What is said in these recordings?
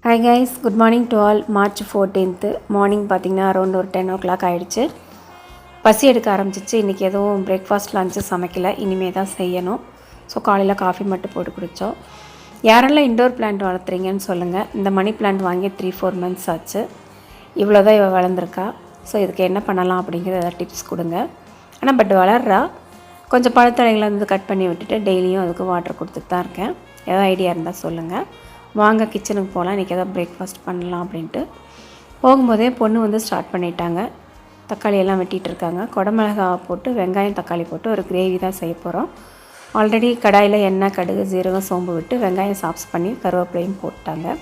Hi guys, good morning to all. March 14th morning பார்த்திங்கன்னா around ஒரு 10 o'clock ஆகிடுச்சு. பசி எடுக்க ஆரம்பிச்சிச்சு. இன்றைக்கி எதுவும் பிரேக்ஃபாஸ்ட் லஞ்சு சமைக்கலை, இனிமேல் தான் செய்யணும். ஸோ காலையில் காஃபி மட்டும் போட்டு குடித்தோம். யாரெல்லாம் இண்டோர் பிளான்ட் வளர்த்துறீங்கன்னு சொல்லுங்கள். இந்த மணி பிளான்ட் வாங்கி 3-4 months ஆச்சு. இவ்வளோ தான் இவள் வளர்ந்துருக்கா. ஸோ இதுக்கு என்ன பண்ணலாம் அப்படிங்கிறது ஏதாவது டிப்ஸ் கொடுங்க. ஆனால் பட் வளர்றா. கொஞ்சம் பழத்தலைகளை வந்து கட் பண்ணி விட்டுட்டு டெய்லியும் அதுக்கு வாட்டர் கொடுத்துட்டு தான் இருக்கேன். ஏதாவது ஐடியா இருந்தால் சொல்லுங்கள். வாங்க கிச்சனுக்கு போகலாம், இன்றைக்கி எதாவது பிரேக்ஃபாஸ்ட் பண்ணலாம் அப்படின்ட்டு. போகும்போதே பொண்ணு வந்து ஸ்டார்ட் பண்ணிட்டாங்க. தக்காளியெல்லாம் வெட்டிகிட்டு இருக்காங்க. குடமிளகா போட்டு வெங்காயம் தக்காளி போட்டு ஒரு கிரேவி தான் செய்ய போகிறோம். ஆல்ரெடி கடாயில் எண்ணெய், கடுகு, ஜீரகம், சோம்பு விட்டு வெங்காயம் சாப்ஸ் பண்ணி கருவேப்பிலையும் போட்டாங்க.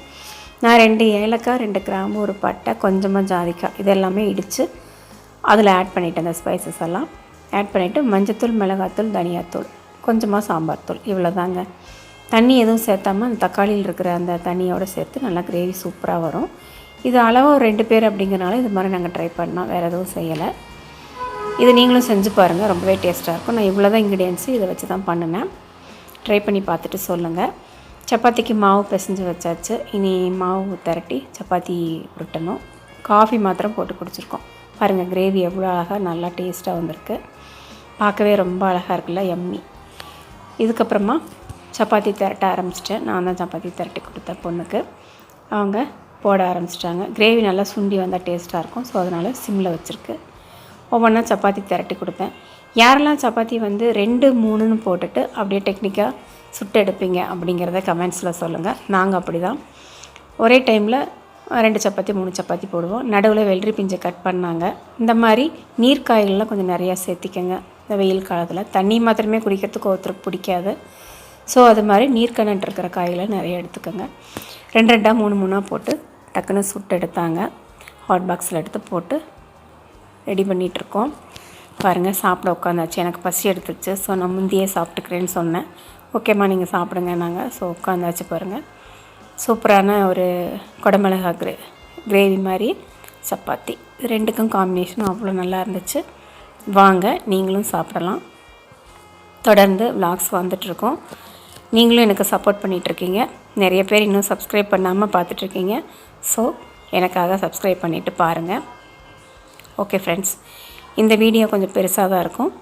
நான் 2 ஏலக்காய், 2 கிராம்பு, ஒரு பட்டை, கொஞ்சமாக ஜாதிக்காய் இதெல்லாமே இடித்து அதில் ஆட் பண்ணிவிட்டேன். அந்த ஸ்பைசஸ் எல்லாம் ஆட் பண்ணிவிட்டு மஞ்சத்தூள், மிளகாத்தூள், தனியாத்தூள், கொஞ்சமாக சாம்பார் தூள், இவ்வளோ தாங்க. தண்ணி எதுவும் சேர்த்தாமல் அந்த தக்காளியில் இருக்கிற அந்த தண்ணியோடு சேர்த்து நல்லா கிரேவி சூப்பராக வரும். இது அளவு 2 பேர் அப்படிங்கிறனால இது மாதிரி நாங்கள் ட்ரை பண்ணோம், வேறு எதுவும் செய்யலை. இது நீங்களும் செஞ்சு பாருங்கள், ரொம்பவே டேஸ்ட்டாக இருக்கும். நான் இவ்வளோ தான் இன்க்ரீடியன்ஸு இதை வச்சு தான் பண்ணினேன். ட்ரை பண்ணி பார்த்துட்டு சொல்லுங்கள். சப்பாத்திக்கு மாவு பிசைஞ்சு வச்சாச்சு. இனி மாவு திரட்டி சப்பாத்தி உருட்டணும். காஃபி மாத்திரம் போட்டு குடிச்சிருக்கோம். பாருங்கள் கிரேவி எவ்வளோ அழகாக நல்லா டேஸ்ட்டாக வந்திருக்கு. பார்க்கவே ரொம்ப அழகாக இருக்குல்ல, எம்மி. இதுக்கப்புறமா சப்பாத்தி திரட்ட ஆரம்பிச்சிட்டேன். நான் தான் சப்பாத்தி திரட்டி கொடுத்தேன் பொண்ணுக்கு. அவங்க போட ஆரம்பிச்சிட்டாங்க. கிரேவி நல்லா சுண்டி வந்தால் டேஸ்ட்டாக இருக்கும். ஸோ அதனால் சிம்மில் வச்சுருக்கு. ஒவ்வொன்றா சப்பாத்தி திரட்டி கொடுத்தேன். யாரெல்லாம் சப்பாத்தி வந்து 2-3ன்னு போட்டுட்டு அப்படியே டெக்னிக்காக சுட்டு எடுப்பீங்க அப்படிங்கிறத கமெண்ட்ஸில் சொல்லுங்கள். நாங்கள் அப்படி தான் ஒரே டைமில் 2 சப்பாத்தி 3 சப்பாத்தி போடுவோம். நடுவில் வெள்ளரி பிஞ்சை கட் பண்ணாங்க. இந்த மாதிரி நீர்க்காய்கள்லாம் கொஞ்சம் நிறையா சேர்த்திக்கங்க. இந்த வெயில் காலத்தில் தண்ணி மாத்திரமே குடிக்கிறதுக்கு ஒருத்தருக்கு பிடிக்காது. ஸோ அது மாதிரி நீர்க்கணட்டு இருக்கிற காய்களை நிறைய எடுத்துக்கோங்க. 2-2 3-3 போட்டு டக்குன்னு சுட்டு எடுத்தாங்க. ஹாட் பாக்ஸில் எடுத்து போட்டு ரெடி பண்ணிகிட்ருக்கோம். பாருங்கள் சாப்பிட உட்காந்தாச்சு. எனக்கு பசி எடுத்துச்சு. ஸோ நான் முந்தையே சாப்பிட்டுக்கிறேன்னு சொன்னேன். ஓகேம்மா நீங்கள் சாப்பிடுங்க நாங்கள். ஸோ உட்காந்தாச்சு. பாருங்கள் சூப்பரான ஒரு குடமிளகா கிரேவி மாதிரி சப்பாத்தி. இது 2க்கும் காம்பினேஷனும் அவ்வளோ நல்லா இருந்துச்சு. வாங்க நீங்களும் சாப்பிடலாம். தொடர்ந்து விலாக்ஸ் வந்துட்ருக்கோம். நீங்களும் எனக்கு சப்போர்ட் பண்ணிகிட்ருக்கீங்க. நிறைய பேர் இன்னும் சப்ஸ்கிரைப் பண்ணாமல் பார்த்துட்ருக்கீங்க. ஸோ எனக்காக சப்ஸ்கிரைப் பண்ணிவிட்டு பாருங்கள். ஓகே ஃப்ரெண்ட்ஸ், இந்த வீடியோ கொஞ்சம் பெருசாக தான் இருக்கும்.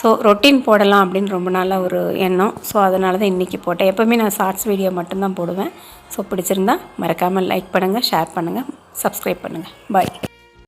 ஸோ ரொட்டீன் போடலாம் அப்படின்னு ரொம்ப நாளாக ஒரு எண்ணம். ஸோ அதனால தான் இன்றைக்கி போட்டேன். எப்போவுமே நான் ஷார்ட்ஸ் வீடியோ மட்டும்தான் போடுவேன். ஸோ பிடிச்சிருந்தா மறக்காமல் லைக் பண்ணுங்கள், ஷேர் பண்ணுங்கள், சப்ஸ்கிரைப் பண்ணுங்கள். பாய்.